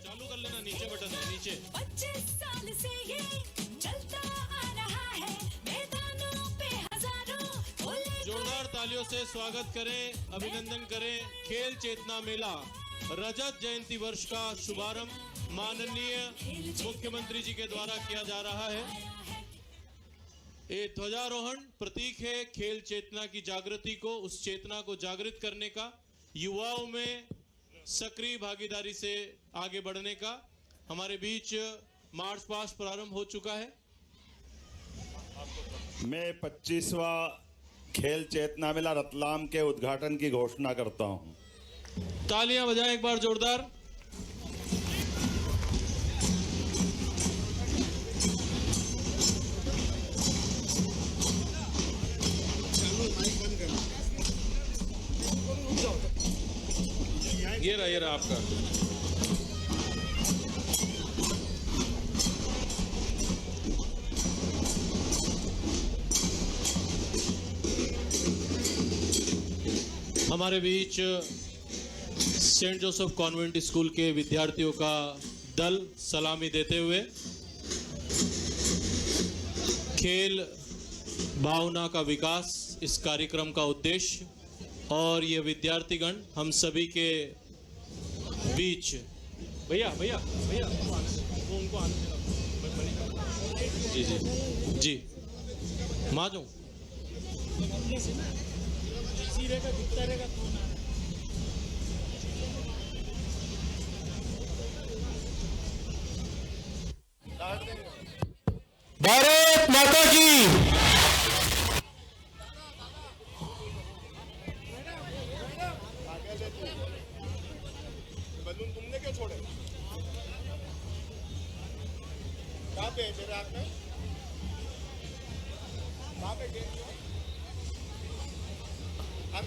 चालू कर लेना, नीचे बटन है, नीचे। 25 साल से ये चलता आ रहा है, मैदानों पे हजारों बोले। जोरदार तालियों से स्वागत करें, अभिनंदन करें। खेल चेतना मेला रजत जयंती वर्ष का शुभारंभ माननीय मुख्यमंत्री जी के द्वारा किया जा रहा है। ये ध्वजारोहण प्रतीक है खेल चेतना की जागृति को, उस चेतना को जागृत करने का, युवाओं में सक्रिय भागीदारी से आगे बढ़ने का। हमारे बीच मार्च पास्ट प्रारंभ हो चुका है। मैं 25वां खेल चेतना मेला रतलाम के उद्घाटन की घोषणा करता हूं। तालियां बजाएं एक बार जोरदार। ये रहा आपका। हमारे बीच सेंट जोसेफ कॉन्वेंट स्कूल के विद्यार्थियों का दल सलामी देते हुए खेल भावना का विकास इस कार्यक्रम का उद्देश्य, और ये विद्यार्थीगण हम सभी के बीच। भैया भैया भैया वो उनको आने देना। जी जी जी माँ जाऊँ भारत माता की। बलून तुमने क्यों छोड़े? कहाँ पे है मेरे हाथ में? कहाँ पे गए?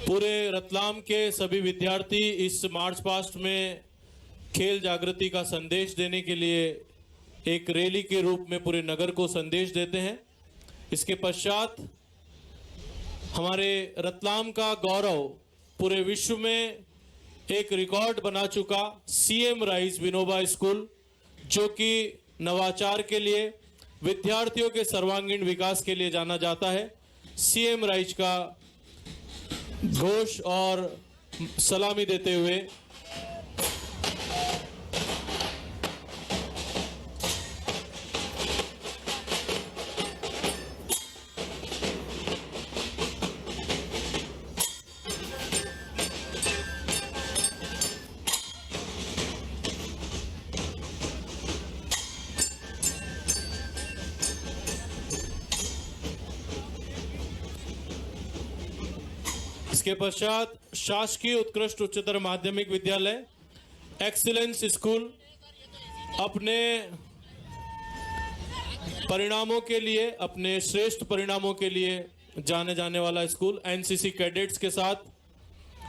पूरे रतलाम के सभी विद्यार्थी इस मार्च पास्ट में खेल जागृति का संदेश देने के लिए एक रैली के रूप में पूरे नगर को संदेश देते हैं। इसके पश्चात हमारे रतलाम का गौरव पूरे विश्व में एक रिकॉर्ड बना चुका सीएम राइज विनोबा स्कूल, जो कि नवाचार के लिए, विद्यार्थियों के सर्वांगीण विकास के लिए जाना जाता है। सीएम राइज का घोष और सलामी देते हुए इसके पश्चात शासकीय उत्कृष्ट उच्चतर माध्यमिक विद्यालय एक्सीलेंस स्कूल अपने परिणामों के लिए, अपने श्रेष्ठ परिणामों के लिए जाने जाने वाला स्कूल एनसीसी कैडेट्स के साथ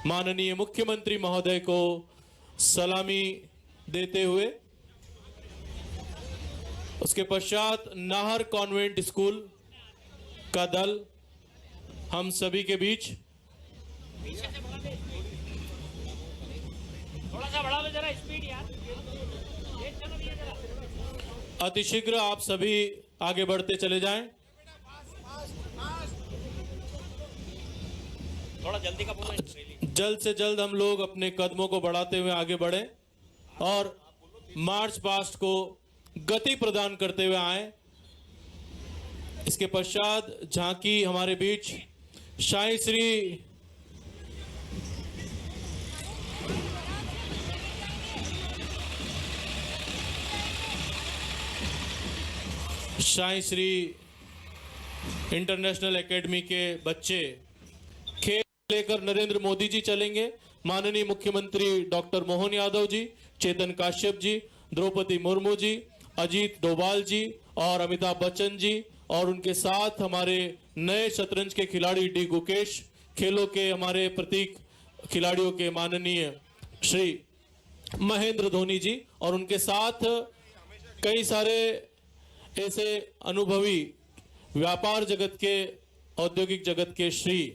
माननीय मुख्यमंत्री महोदय को सलामी देते हुए, उसके पश्चात नाहर कॉन्वेंट स्कूल का दल हम सभी के बीच। थोड़ा सा बढ़ा लो जरा स्पीड यार। अतिशीघ्र आप सभी आगे बढ़ते चले जाएं। थोड़ा जल्दी का बोलो। जल्द से जल्द हम लोग अपने कदमों को बढ़ाते हुए आगे बढ़े और मार्च पास्ट को गति प्रदान करते हुए आए। इसके पश्चात झांकी हमारे बीच शाही श्री इंटरनेशनल एकेडमी के बच्चे खेल लेकर नरेंद्र मोदी जी चलेंगे। माननीय मुख्यमंत्री डॉक्टर मोहन यादव जी, चेतन काश्यप जी, द्रौपदी मुर्मू जी, अजीत डोभाल जी और अमिताभ बच्चन जी, और उनके साथ हमारे नए शतरंज के खिलाड़ी डी गुकेश, खेलों के हमारे प्रतीक खिलाड़ियों के माननीय श्री महेंद्र धोनी जी, और उनके साथ कई सारे ऐसे अनुभवी व्यापार जगत के, औद्योगिक जगत के श्री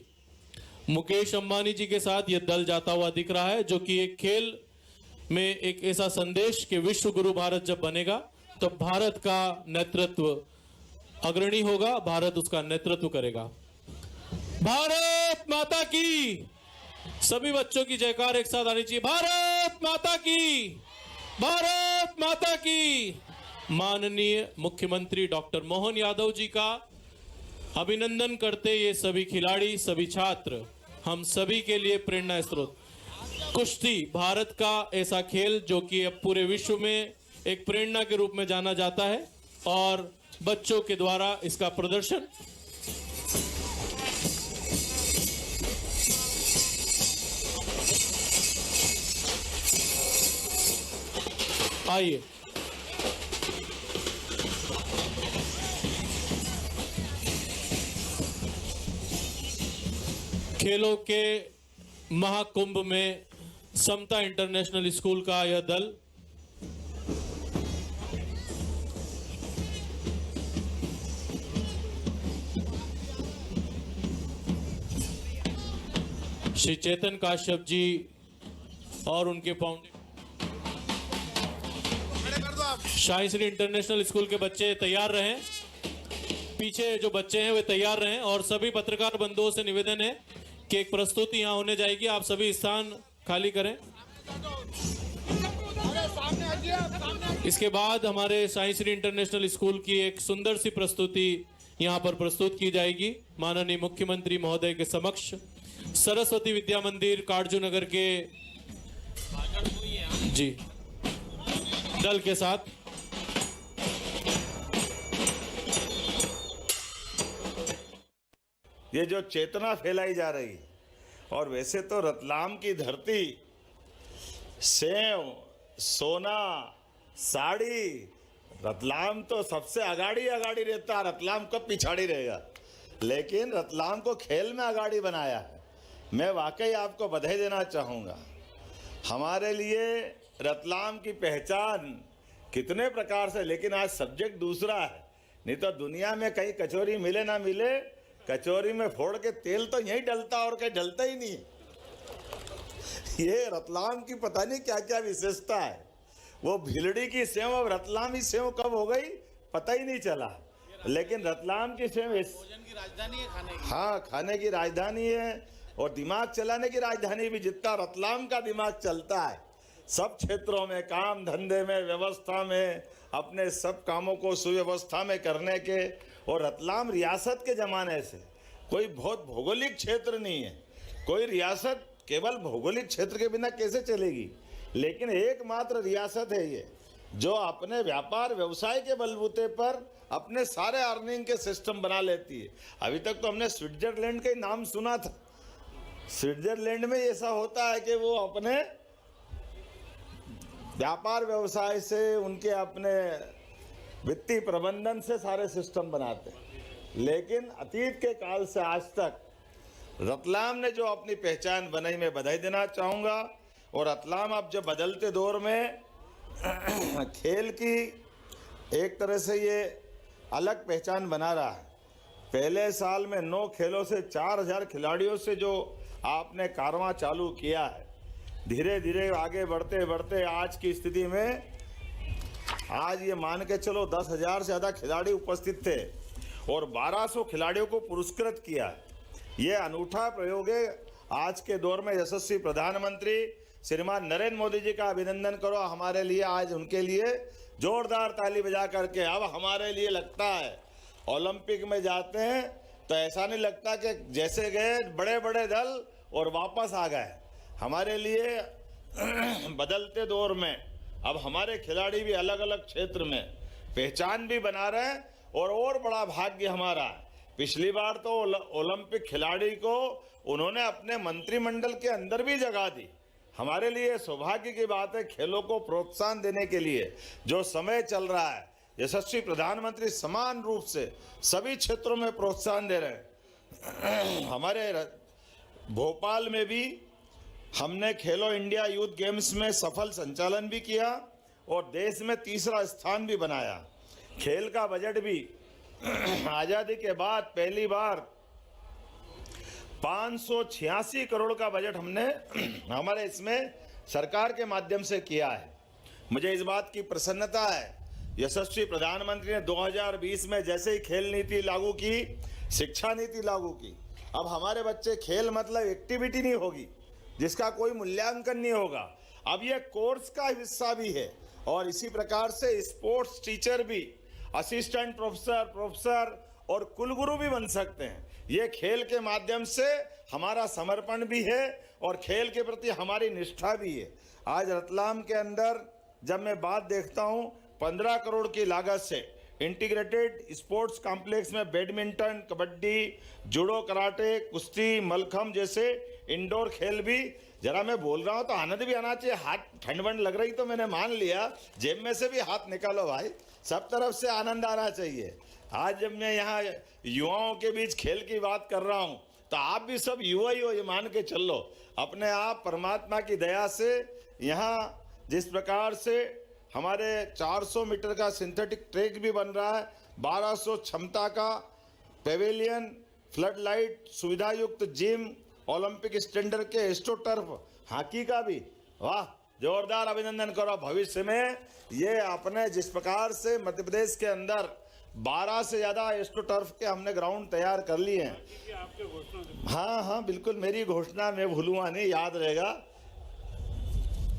मुकेश अंबानी जी के साथ यह दल जाता हुआ दिख रहा है, जो कि एक खेल में एक ऐसा संदेश कि विश्व गुरु भारत जब बनेगा तो भारत का नेतृत्व अग्रणी होगा, भारत उसका नेतृत्व करेगा। भारत माता की, सभी बच्चों की जयकार एक साथ आनी चाहिए। भारत माता की, भारत माता की। माननीय मुख्यमंत्री डॉक्टर मोहन यादव जी का अभिनंदन करते ये सभी खिलाड़ी, सभी छात्र हम सभी के लिए प्रेरणा स्रोत। कुश्ती भारत का ऐसा खेल जो कि अब पूरे विश्व में एक प्रेरणा के रूप में जाना जाता है और बच्चों के द्वारा इसका प्रदर्शन आइए खेलों के महाकुंभ में समता इंटरनेशनल स्कूल का यह दल श्री चेतन काश्यप जी और उनके फाउंडेशन शाही श्री इंटरनेशनल स्कूल के बच्चे तैयार रहें। पीछे जो बच्चे हैं वे तैयार रहें और सभी पत्रकार बंधुओं से निवेदन है कि एक प्रस्तुति यहां होने जाएगी, आप सभी स्थान खाली करें। इसके बाद हमारे साई श्री इंटरनेशनल स्कूल की एक सुंदर सी प्रस्तुति यहां पर प्रस्तुत की जाएगी माननीय मुख्यमंत्री महोदय के समक्ष सरस्वती विद्या मंदिर काटजू नगर के जी दल के साथ। ये जो चेतना फैलाई जा रही है, और वैसे तो रतलाम की धरती सेव, सोना, साड़ी, रतलाम तो सबसे आगाड़ी रहता है। रतलाम कब पिछाड़ी रहेगा, लेकिन रतलाम को खेल में आगाड़ी बनाया है। मैं वाकई आपको बधाई देना चाहूँगा। हमारे लिए रतलाम की पहचान कितने प्रकार से, लेकिन आज सब्जेक्ट दूसरा है। नहीं तो दुनिया में कहीं कचौरी मिले ना मिले, कचौरी में फोड़ के तेल तो यहीं डलता और कहीं डलता ही नहीं। ये रतलाम की पता नहीं क्या क्या विशेषता है। वो भिलड़ी की सेव और रतलामी सेव कब हो गई पता ही नहीं चला, लेकिन रतलाम की सेव भोजन की राजधानी है, खाने की राजधानी है और दिमाग चलाने की राजधानी भी। जितना रतलाम का दिमाग चलता है सब क्षेत्रों में, काम धंधे में, व्यवस्था में, अपने सब कामों को सुव्यवस्था में करने के। और रतलाम रियासत के ज़माने से कोई बहुत भौगोलिक क्षेत्र नहीं है। कोई रियासत केवल भौगोलिक क्षेत्र के बिना कैसे चलेगी, लेकिन एकमात्र रियासत है ये जो अपने व्यापार व्यवसाय के बलबूते पर अपने सारे अर्निंग के सिस्टम बना लेती है। अभी तक तो हमने स्विट्जरलैंड का ही नाम सुना था। स्विट्जरलैंड में ऐसा होता है कि वो अपने व्यापार व्यवसाय से, उनके अपने वित्तीय प्रबंधन से सारे सिस्टम बनाते हैं। लेकिन अतीत के काल से आज तक रतलाम ने जो अपनी पहचान बनाई, मैं बधाई देना चाहूँगा। और रतलाम अब जो बदलते दौर में खेल की एक तरह से ये अलग पहचान बना रहा है। पहले साल में 9 खेलों से 4000 खिलाड़ियों से जो आपने कारवां चालू किया है, धीरे धीरे आगे बढ़ते बढ़ते आज की स्थिति में आज ये मान के चलो 10,000 से ज़्यादा खिलाड़ी उपस्थित थे और 1200 खिलाड़ियों को पुरस्कृत किया। ये अनूठा प्रयोग है। आज के दौर में यशस्वी प्रधानमंत्री श्रीमान नरेंद्र मोदी जी का अभिनंदन करो हमारे लिए। आज उनके लिए जोरदार ताली बजा करके। अब हमारे लिए लगता है ओलंपिक में जाते हैं तो ऐसा नहीं लगता कि जैसे गए बड़े बड़े दल और वापस आ गए। हमारे लिए बदलते दौर में अब हमारे खिलाड़ी भी अलग अलग क्षेत्र में पहचान भी बना रहे हैं। और बड़ा भाग्य हमारा, पिछली बार तो ओलंपिक खिलाड़ी को उन्होंने अपने मंत्रिमंडल के अंदर भी जगह दी। हमारे लिए सौभाग्य की बात है। खेलों को प्रोत्साहन देने के लिए जो समय चल रहा है, यशस्वी प्रधानमंत्री समान रूप से सभी क्षेत्रों में प्रोत्साहन दे रहे हैं। हमारे भोपाल में भी हमने खेलो इंडिया यूथ गेम्स में सफल संचालन भी किया और देश में 3रा स्थान भी बनाया। खेल का बजट भी आज़ादी के बाद पहली बार 586 करोड़ का बजट हमने हमारे इसमें सरकार के माध्यम से किया है। मुझे इस बात की प्रसन्नता है, यशस्वी प्रधानमंत्री ने 2020 में जैसे ही खेल नीति लागू की, शिक्षा नीति लागू की, अब हमारे बच्चे खेल मतलब एक्टिविटी नहीं होगी जिसका कोई मूल्यांकन नहीं होगा, अब ये कोर्स का हिस्सा भी है। और इसी प्रकार से स्पोर्ट्स टीचर भी, असिस्टेंट प्रोफेसर, प्रोफेसर और कुलगुरु भी बन सकते हैं। ये खेल के माध्यम से हमारा समर्पण भी है और खेल के प्रति हमारी निष्ठा भी है। आज रतलाम के अंदर जब मैं बात देखता हूँ, 15 करोड़ की लागत से इंटीग्रेटेड स्पोर्ट्स कॉम्प्लेक्स में बैडमिंटन, कबड्डी, जूडो, कराटे, कुश्ती, मलखम जैसे इंडोर खेल भी, जरा मैं बोल रहा हूँ तो आनंद भी आना चाहिए। हाथ ठंड वंड लग रही तो मैंने मान लिया, जेब में से भी हाथ निकालो भाई, सब तरफ से आनंद आना चाहिए। आज जब मैं यहाँ युवाओं के बीच खेल की बात कर रहा हूँ तो आप भी सब युवा ही हो, ये मान के चल लो। अपने आप परमात्मा की दया से यहाँ जिस प्रकार से हमारे 400 मीटर का सिंथेटिक ट्रैक भी बन रहा है, 1200 क्षमता का पेविलियन, फ्लड लाइट, सुविधा युक्त जिम, ओलंपिक स्टैंडर्ड के एस्ट्रोटर्फ, हॉकी का भी, वाह, जोरदार अभिनंदन करो। भविष्य में ये अपने जिस प्रकार से मध्य प्रदेश के अंदर 12 से ज़्यादा एस्ट्रोटर्फ के हमने ग्राउंड तैयार कर लिए हैं। हाँ, बिल्कुल मेरी घोषणा मैं भूलूंगा नहीं, याद रहेगा।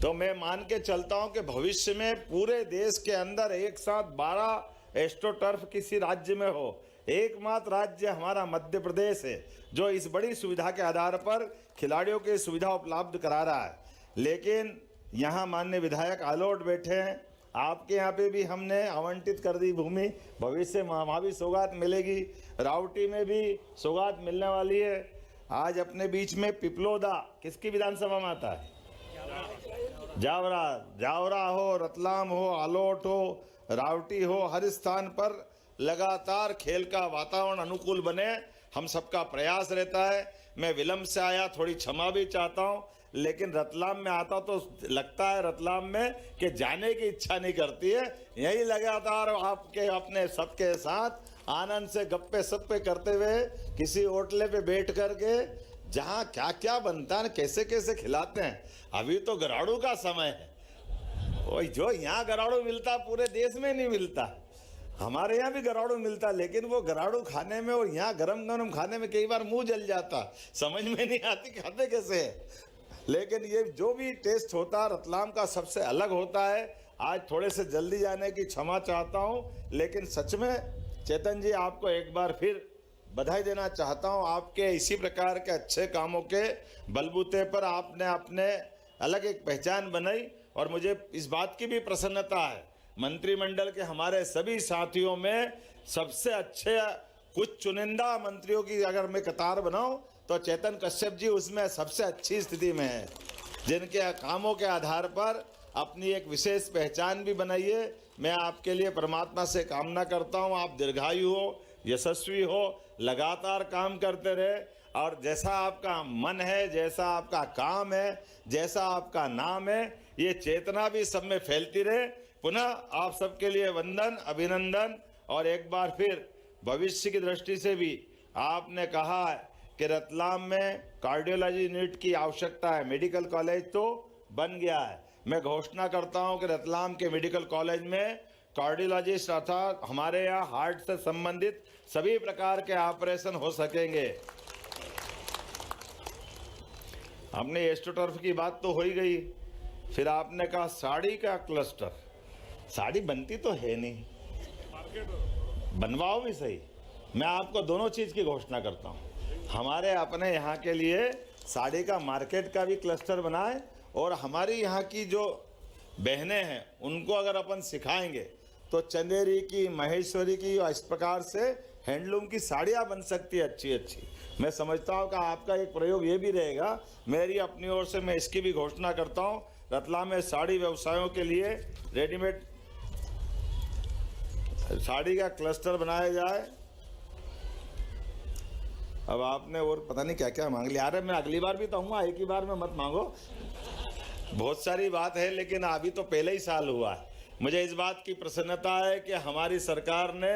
तो मैं मान के चलता हूं कि भविष्य में पूरे देश के अंदर एक साथ 12 एस्ट्रोटर्फ किसी राज्य में हो। एकमात्र राज्य हमारा मध्य प्रदेश है जो इस बड़ी सुविधा के आधार पर खिलाड़ियों की सुविधा उपलब्ध करा रहा है। लेकिन यहाँ माननीय विधायक आलोट बैठे हैं, आपके यहाँ पे भी हमने आवंटित कर दी भूमि, भविष्य में वहाँ भी सौगात मिलेगी, रावटी में भी सौगात मिलने वाली है। आज अपने बीच में पिपलोदा किसकी विधानसभा में आता है? जावरा हो, रतलाम हो, आलोट हो, रावटी हो, हर स्थान पर लगातार खेल का वातावरण अनुकूल बने, हम सबका प्रयास रहता है। मैं विलम्ब से आया, थोड़ी क्षमा भी चाहता हूं, लेकिन रतलाम में आता तो लगता है रतलाम में कि जाने की इच्छा नहीं करती है। यही लगातार आपके अपने सबके साथ आनंद से गप्पे सप्पे करते हुए किसी होटले पे बैठ करके जहाँ क्या क्या बनता है, कैसे कैसे खिलाते हैं। अभी तो गराड़ू का समय है, वही जो यहाँ गराड़ू मिलता पूरे देश में नहीं मिलता। हमारे यहाँ भी गराड़ू मिलता, लेकिन वो गराड़ू खाने में और यहाँ गरम गरम खाने में कई बार मुंह जल जाता, समझ में नहीं आती खाते कैसे है। लेकिन ये जो भी टेस्ट होता है रतलाम का सबसे अलग होता है। आज थोड़े से जल्दी जाने की क्षमा चाहता हूँ, लेकिन सच में चेतन जी आपको एक बार फिर बधाई देना चाहता हूँ। आपके इसी प्रकार के अच्छे कामों के बलबूते पर आपने अपने अलग एक पहचान बनाई और मुझे इस बात की भी प्रसन्नता है, मंत्रिमंडल के हमारे सभी साथियों में सबसे अच्छे कुछ चुनिंदा मंत्रियों की अगर मैं कतार बनाऊं तो चेतन कश्यप जी उसमें सबसे अच्छी स्थिति में है, जिनके कामों के आधार पर अपनी एक विशेष पहचान भी बनाई है। मैं आपके लिए परमात्मा से कामना करता हूं, आप दीर्घायु हो, यशस्वी हो, लगातार काम करते रहे और जैसा आपका मन है, जैसा आपका काम है, जैसा आपका नाम है, ये चेतना भी सब में फैलती रहे। पुनः आप सबके लिए वंदन, अभिनंदन। और एक बार फिर भविष्य की दृष्टि से भी आपने कहा है कि रतलाम में कार्डियोलॉजी यूनिट की आवश्यकता है, मेडिकल कॉलेज तो बन गया है। मैं घोषणा करता हूं कि रतलाम के मेडिकल कॉलेज में कार्डियोलॉजिस्ट अर्थात हमारे यहाँ हार्ट से संबंधित सभी प्रकार के ऑपरेशन हो सकेंगे। हमने एस्ट्रोटर्फ की बात तो हो ही गई, फिर आपने कहा साड़ी का क्लस्टर। साड़ी बनती तो है नहीं, बनवाओ भी सही। मैं आपको दोनों चीज की घोषणा करता हूँ, हमारे अपने यहाँ के लिए साड़ी का मार्केट का भी क्लस्टर बनाए और हमारी यहाँ की जो बहनें हैं उनको अगर अपन सिखाएंगे तो चंदेरी की, महेश्वरी की, इस प्रकार से हैंडलूम की साड़ियाँ बन सकती है अच्छी अच्छी। मैं समझता हूँ कि आपका एक प्रयोग ये भी रहेगा। मेरी अपनी ओर से मैं इसकी भी घोषणा करता हूँ, रतलाम में साड़ी व्यवसायों के लिए रेडीमेड साड़ी का क्लस्टर बनाया जाए। अब आपने और पता नहीं क्या क्या मांग लिया। अरे मैं अगली बार भी तो आऊँगा, एक ही बार में मत मांगो, बहुत सारी बात है, लेकिन अभी तो पहले ही साल हुआ है। मुझे इस बात की प्रसन्नता है कि हमारी सरकार ने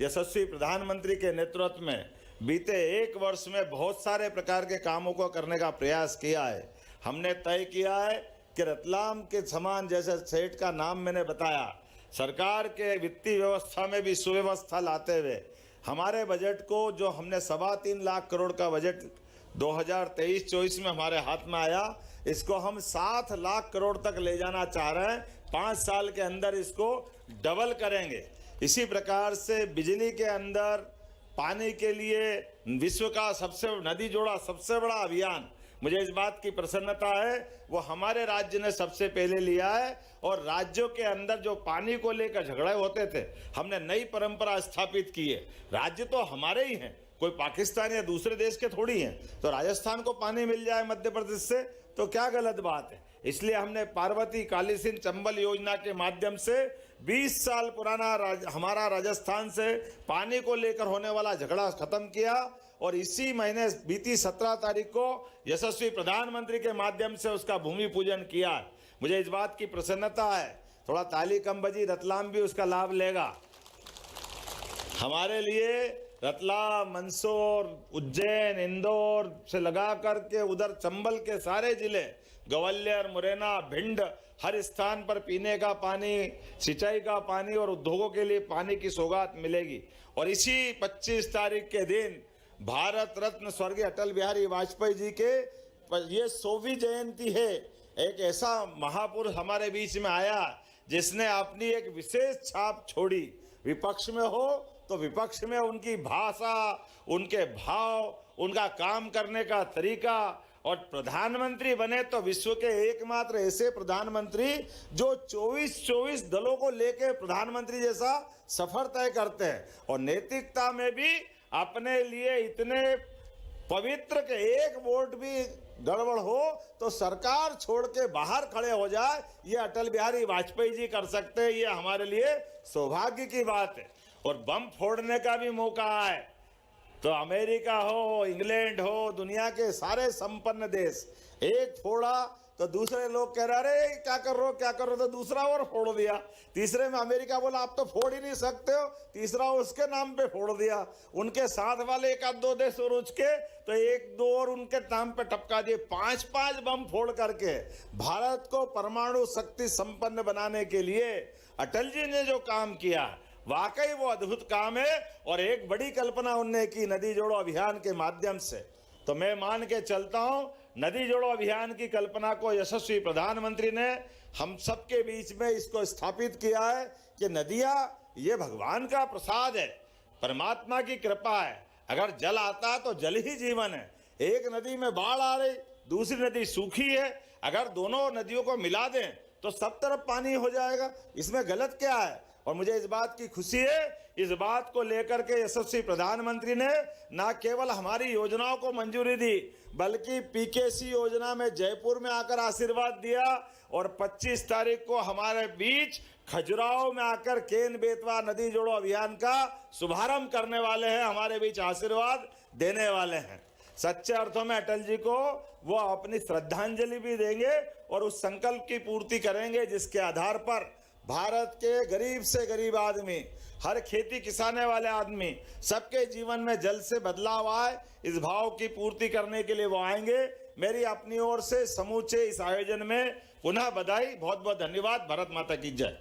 यशस्वी प्रधानमंत्री के नेतृत्व में बीते एक वर्ष में बहुत सारे प्रकार के कामों को करने का प्रयास किया है। हमने तय किया है कि रतलाम के समान, जैसे सेठ का नाम मैंने बताया, सरकार के वित्तीय व्यवस्था में भी सुव्यवस्था लाते हुए हमारे बजट को, जो हमने 3.25 लाख करोड़ का बजट 2023-24 में हमारे हाथ में आया, इसको हम 7 लाख करोड़ तक ले जाना चाह रहे हैं। 5 साल के अंदर इसको डबल करेंगे। इसी प्रकार से बिजली के अंदर, पानी के लिए विश्व का नदी जोड़ा सबसे बड़ा अभियान, मुझे इस बात की प्रसन्नता है, वो हमारे राज्य ने सबसे पहले लिया है। और राज्यों के अंदर जो पानी को लेकर झगड़े होते थे, हमने नई परंपरा स्थापित की है। राज्य तो हमारे ही हैं, कोई पाकिस्तान या दूसरे देश के थोड़ी हैं। तो राजस्थान को पानी मिल जाए मध्य प्रदेश से तो क्या गलत बात है। इसलिए हमने पार्वती, काली सिंध, चंबल योजना के माध्यम से 20 साल पुराना हमारा राजस्थान से पानी को लेकर होने वाला झगड़ा खत्म किया। और इसी महीने बीती 17 तारीख को यशस्वी प्रधानमंत्री के माध्यम से उसका भूमि पूजन किया। मुझे इस बात की प्रसन्नता है, थोड़ा ताली कम बजी, रतलाम भी उसका लाभ लेगा। हमारे लिए रतलाम, मंदसौर, उज्जैन, इंदौर से लगा करके उधर चंबल के सारे जिले, ग्वालियर, मुरैना, भिंड, हर स्थान पर पीने का पानी, सिंचाई का पानी और उद्योगों के लिए पानी की सौगात मिलेगी। और इसी 25 तारीख के दिन भारत रत्न स्वर्गीय अटल बिहारी वाजपेयी जी के ये 100वीं जयंती है। एक ऐसा महापुरुष हमारे बीच में आया जिसने अपनी एक विशेष छाप छोड़ी। विपक्ष में हो तो विपक्ष में उनकी भाषा, उनके भाव, उनका काम करने का तरीका, और प्रधानमंत्री बने तो विश्व के एकमात्र ऐसे प्रधानमंत्री जो 24 दलों को लेकर प्रधानमंत्री जैसा सफर तय करते हैं। और नैतिकता में भी अपने लिए इतने पवित्र के एक वोट भी गड़बड़ हो तो सरकार छोड़ के बाहर खड़े हो जाए, ये अटल बिहारी वाजपेयी जी कर सकते हैं। ये हमारे लिए सौभाग्य की बात है। और बम फोड़ने का भी मौका है तो अमेरिका हो, इंग्लैंड हो, दुनिया के सारे संपन्न देश, एक फोड़ा तो दूसरे लोग कह रहे अरे क्या कर रहे हो, क्या कर रहे हो, तो दूसरा और फोड़ दिया। तीसरे में अमेरिका बोला आप तो फोड़ ही नहीं सकते हो, तीसरा उसके नाम पे फोड़ दिया। उनके साथ वाले 1-2 देश और उचके तो 1-2 और उनके नाम पे टपका दिए। 5-5 बम फोड़ करके भारत को परमाणु शक्ति संपन्न बनाने के लिए अटल जी ने जो काम किया, वाकई वो अद्भुत काम है। और एक बड़ी कल्पना उनने की नदी जोड़ो अभियान के माध्यम से। तो मैं मान के चलता हूं, नदी जोड़ो अभियान की कल्पना को यशस्वी प्रधानमंत्री ने हम सबके बीच में इसको स्थापित किया है कि नदियां ये भगवान का प्रसाद है, परमात्मा की कृपा है। अगर जल आता तो जल ही जीवन है। एक नदी में बाढ़ आ रही, दूसरी नदी सूखी है, अगर दोनों नदियों को मिला दें तो सब तरफ पानी हो जाएगा। इसमें गलत क्या है। और मुझे इस बात की खुशी है, इस बात को लेकर के यशस्वी प्रधानमंत्री ने न केवल हमारी योजनाओं को मंजूरी दी, बल्कि पीकेसी योजना में जयपुर में आकर आशीर्वाद दिया। और 25 तारीख को हमारे बीच खजुराहो में आकर केन बेतवा नदी जोड़ो अभियान का शुभारंभ करने वाले हैं, हमारे बीच आशीर्वाद देने वाले हैं। सच्चे अर्थों में अटल जी को वो अपनी श्रद्धांजलि भी देंगे और उस संकल्प की पूर्ति करेंगे जिसके आधार पर भारत के गरीब से गरीब आदमी, हर खेती किसाने वाले आदमी, सबके जीवन में जल से बदलाव आए, इस भाव की पूर्ति करने के लिए वो आएंगे। मेरी अपनी ओर से समूचे इस आयोजन में पुनः बधाई, बहुत बहुत धन्यवाद। भारत माता की जय।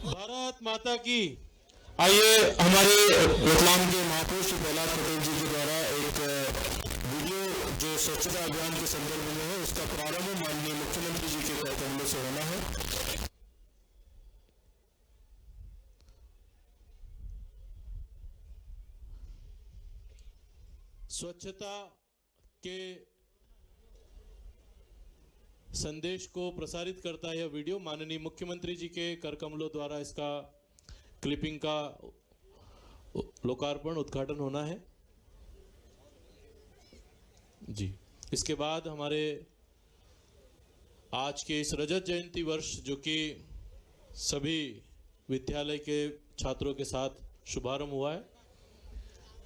भारत माता की। आइए हमारे रतलाम के महापुरुष प्रहलाद पटेल जी के द्वारा एक वीडियो जो स्वच्छता अभियान के संदर्भ में है उसका प्रारंभ माननीय मुख्यमंत्री जी के कमलों से होना है। स्वच्छता के संदेश को प्रसारित करता है यह वीडियो। माननीय मुख्यमंत्री जी के कर कमलों द्वारा इसका क्लिपिंग का लोकार्पण, उद्घाटन होना है जी। इसके बाद हमारे आज के इस रजत जयंती वर्ष जो कि सभी विद्यालय के छात्रों के साथ शुभारंभ हुआ है,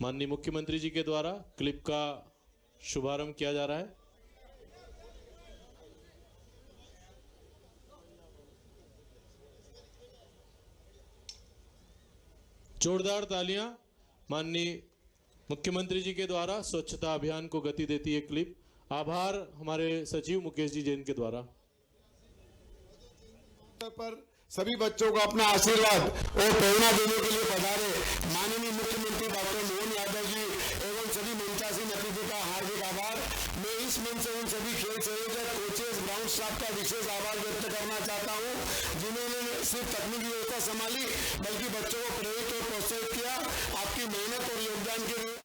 माननीय मुख्यमंत्री जी के द्वारा क्लिप का शुभारंभ किया जा रहा है। जोरदार तालियां। माननीय मुख्यमंत्री जी के द्वारा स्वच्छता अभियान को गति देती है क्लिप। आभार हमारे सचिव मुकेश जी जैन के द्वारा। पर सभी बच्चों को अपना आशीर्वाद और प्रेरणा देने के लिए पधारे माननीय मुख्यमंत्री डॉक्टर मोहन यादव जी एवं सभी मंचासीन अतिथि का हार्दिक आभार। मैं इस मंच से उन सभी खेल संयोजक, कोचेस, ग्राउंड स्टाफ का विशेष आभार व्यक्त करना चाहता हूं, जिन्होंने सिर्फ तकनीकी व्यवस्था संभाली बल्कि बच्चों को प्रेरित और प्रोत्साहित किया। आपकी मेहनत और योगदान के लिए